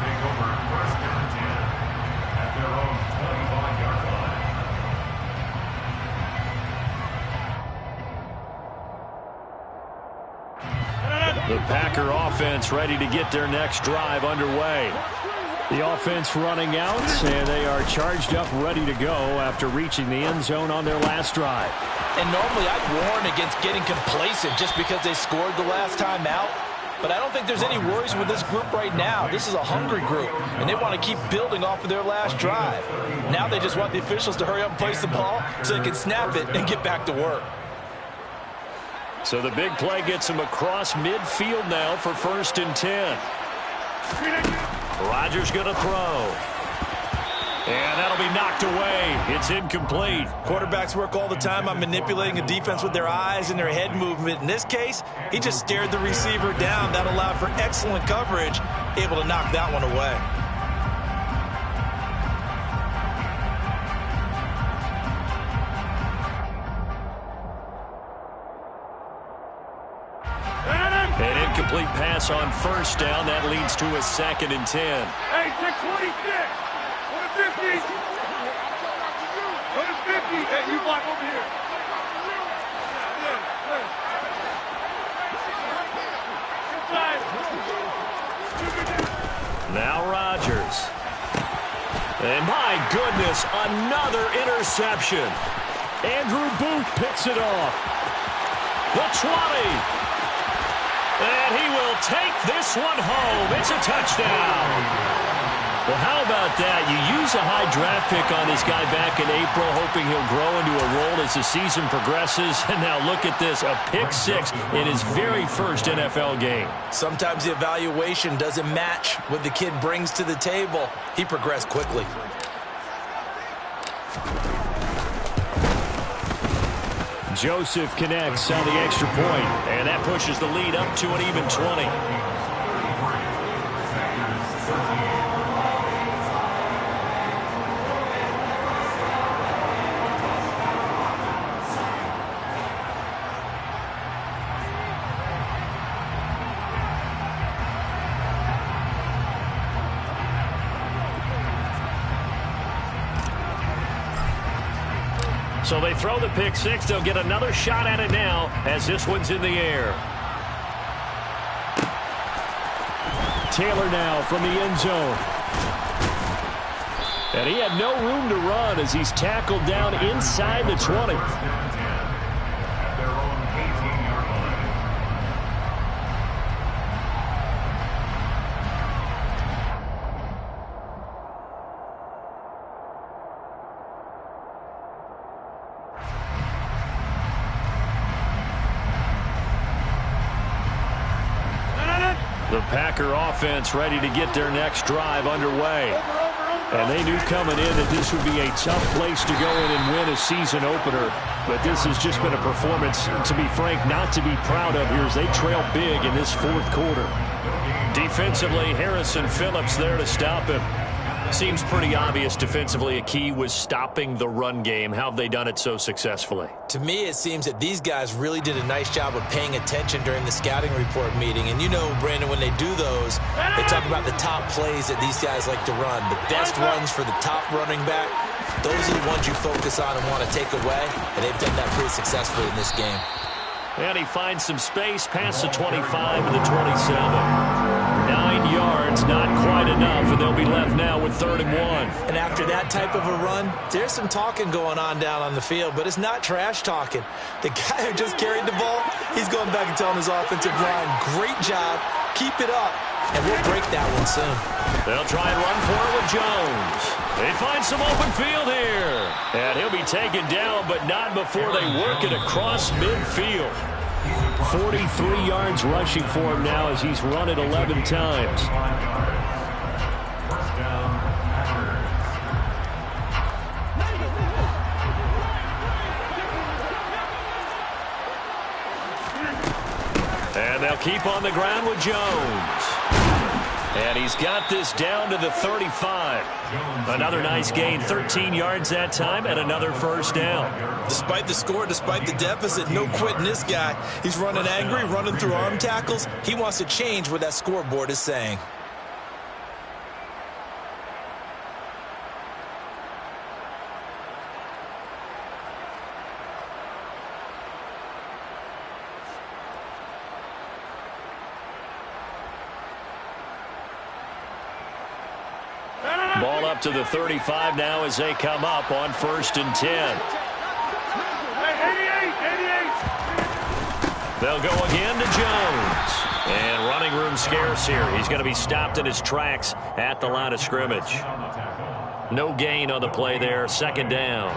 [SPEAKER 1] The Packer offense ready to get their next drive underway. The offense running out, and they are charged up, ready to go after reaching the end zone on their last drive.
[SPEAKER 4] And normally I'd warn against getting complacent just because they scored the last time out. But I don't think there's any worries with this group right now. This is a hungry group, and they want to keep building off of their last drive. Now they just want the officials to hurry up and place the ball so they can snap it and get back to work.
[SPEAKER 1] So the big play gets them across midfield now for 1st and 10. Rodgers going to throw. And that'll be knocked away. It's incomplete.
[SPEAKER 6] Quarterbacks work all the time on manipulating a defense with their eyes and their head movement. In this case, he just stared the receiver down. That allowed for excellent coverage, able to knock that one away.
[SPEAKER 1] An incomplete pass on 1st down. That leads to a 2nd and 10.
[SPEAKER 5] Hey, 626. 150. 150. Hey, you block over here.
[SPEAKER 1] Now Rodgers. And my goodness, another interception. Andrew Booth picks it off. The 20. And he will take this one home. It's a touchdown. Well, how about that? You use a high draft pick on this guy back in April, hoping he'll grow into a role as the season progresses. And now look at this, a pick 6 in his very first NFL game.
[SPEAKER 4] Sometimes the evaluation doesn't match what the kid brings to the table. He progressed quickly.
[SPEAKER 3] Joseph connects on the extra point.
[SPEAKER 1] And that pushes the lead up to an even 20. So they throw the pick six. They'll get another shot at it now as this one's in the air.
[SPEAKER 3] Taylor now from the end zone. And he had no room to run as he's tackled down inside the 20. The Packer offense ready to get their next drive underway. And they knew coming in that this would be a tough place to go in and win a season opener. But this has just been a performance, to be frank, not to be proud of here as they trail big in this fourth quarter.
[SPEAKER 1] Defensively, Harrison Phillips there to stop him. Seems pretty obvious defensively a key was stopping the run game. How have they done it so successfully?
[SPEAKER 4] To me, it seems that these guys really did a nice job of paying attention during the scouting report meeting. And you know, Brandon, when they do those, they talk about the top plays that these guys like to run. The best ones for the top running back, those are the ones you focus on and want to take away. And they've done that pretty successfully in this game.
[SPEAKER 1] And he finds some space past the 25 to the 27. 9 yards, not quite enough, and they'll be left now with 3rd and 1.
[SPEAKER 4] And after that type of a run, there's some talking going on down on the field, but it's not trash talking. The guy who just carried the ball, he's going back and telling his offensive line, great job, keep it up, and we'll break that one soon.
[SPEAKER 1] They'll try and run for it with Jones. They find some open field here. And he'll be taken down, but not before they work it across midfield.
[SPEAKER 3] 43 yards rushing for him now as he's run it 11 times.
[SPEAKER 1] And they'll keep on the ground with Jones. And he's got this down to the 35. Another nice gain, 13 yards that time, and another first down.
[SPEAKER 6] Despite the score, despite the deficit, no quitting this guy. He's running angry, running through arm tackles. He wants to change what that scoreboard is saying.
[SPEAKER 1] Ball up to the 35 now as they come up on 1st and 10. They'll go again to Jones. And running room scarce here. He's going to be stopped in his tracks at the line of scrimmage. No gain on the play there. 2nd down.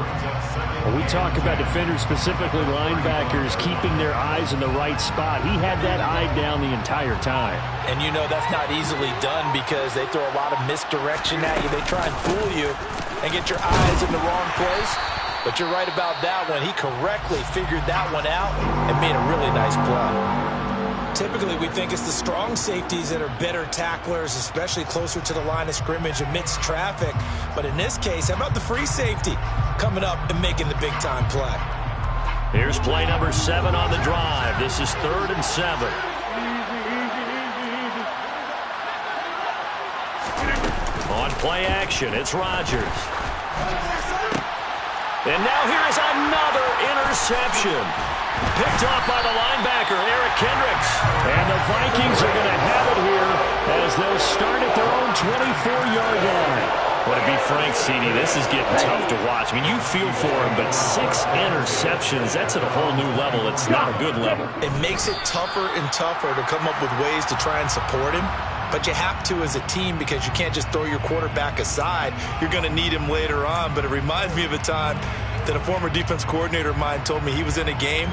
[SPEAKER 3] When we talk about defenders, specifically linebackers, keeping their eyes in the right spot. He had that eye down the entire time.
[SPEAKER 4] And you know that's not easily done because they throw a lot of misdirection at you. They try and fool you and get your eyes in the wrong place. But you're right about that one. He correctly figured that one out and made a really nice play. Typically, we think it's the strong safeties that are better tacklers, especially closer to the line of scrimmage amidst traffic. But in this case, how about the free safety coming up and making the big-time play?
[SPEAKER 1] Here's play number 7 on the drive. This is 3rd and 7. On play action, it's Rodgers. And now here is another interception. Picked off by the linebacker, Eric Kendricks.
[SPEAKER 3] And the Vikings are going to have it here as they'll start at their own 24-yard line.
[SPEAKER 1] Well, to be frank, CD, this is getting tough to watch. I mean, you feel for him, but 6 interceptions, that's at a whole new level. It's not a good level.
[SPEAKER 6] It makes it tougher and tougher to come up with ways to try and support him. But you have to as a team because you can't just throw your quarterback aside. You're going to need him later on. But it reminds me of a time that a former defense coordinator of mine told me he was in a game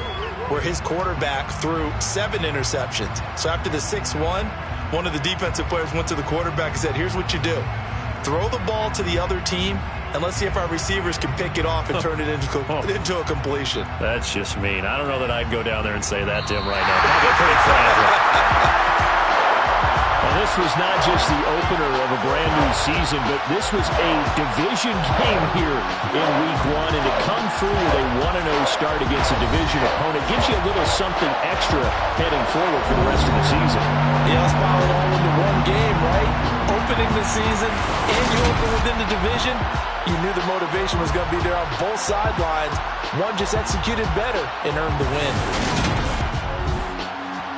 [SPEAKER 6] where his quarterback threw 7 interceptions. So after the 6-1, one of the defensive players went to the quarterback and said, here's what you do. Throw the ball to the other team And let's see if our receivers can pick it off and turn it into a completion.
[SPEAKER 1] That's just mean. I don't know that I'd go down there and say that to him right now. Probably pretty fragile.
[SPEAKER 3] Well, this was not just the opener of a brand new season, but this was a division game here in Week 1. And to come through with a 1-0 start against a division opponent gives you a little something extra heading forward for the rest of the season.
[SPEAKER 4] Yeah, let's pile it all into one game, right? Opening the season, and you open within the division. You knew the motivation was going to be there on both sidelines. One just executed better and earned the win.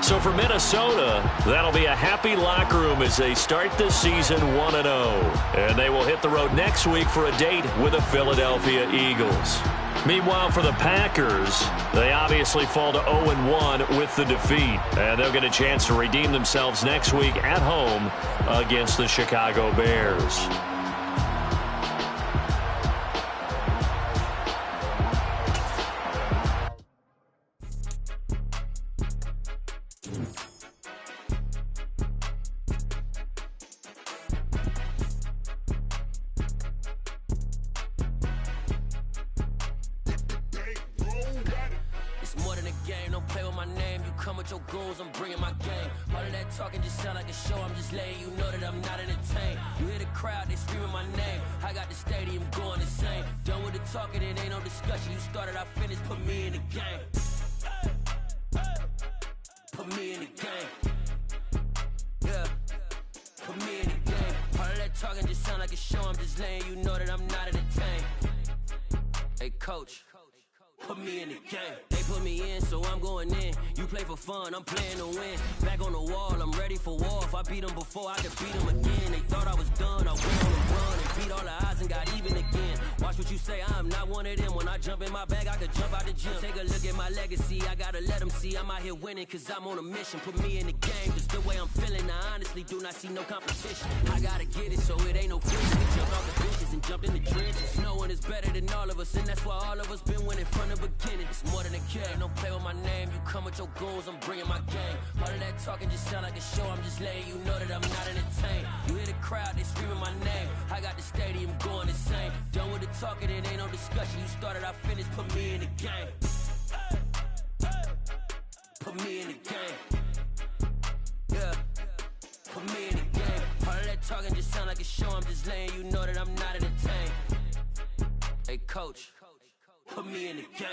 [SPEAKER 1] So for Minnesota, that'll be a happy locker room as they start this season 1-0. And they will hit the road next week for a date with the Philadelphia Eagles. Meanwhile, for the Packers, they obviously fall to 0-1 with the defeat. And they'll get a chance to redeem themselves next week at home against the Chicago Bears.
[SPEAKER 7] Coach, put me in the game. They put me in, so I'm going in. You play for fun, I'm playing to win. Back on the wall, I'm ready for war. If I beat them before, I could beat them again. They thought I was done, I went on the run and beat all the odds and got even again. Watch what you say, I'm not one of them. When I jump in my bag, I could jump out the gym. Take a look at my legacy, I gotta let them see I'm out here winning, cause I'm on a mission. Put me in the game, cause the way I'm feeling, I honestly do not see no competition. I gotta get it, so it ain't no fish. We jumped off the benches and jumped in the trenches. No one is better than all of us, and that's why all of us been winning from the beginning. It's more than a game, don't play with my name. You come with your goons, I'm bringing my game. All of that talking just sound like a show, I'm just letting you know that I'm not entertained. You hear the crowd, they screaming my name. I got the stadium going insane. Done with the talking, it ain't no discussion. You started, I finished, put me in the game. Put me in the game. Yeah, put me in the game. All of that talking just sound like a show, I'm just letting you know that I'm not entertained. Hey coach, put me in the game.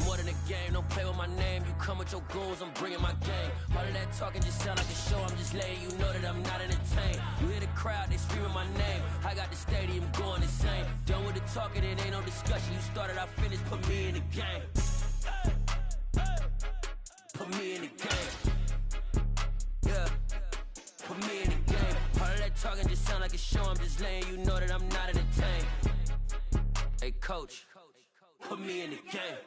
[SPEAKER 7] More than a game, don't play with my name. You come with your goons, I'm bringing my game. All of that talking just sound like a show, I'm just letting you know that I'm not entertained. You hear the crowd, they screaming my name. I got the stadium going insane. Done with the talking, it ain't no discussion. You started, I finished, put me in the game. Put me in the game. Yeah, put me in the game. All of that talking just sound like a show, I'm just letting you know that I'm not entertained. Hey coach, put me in the game.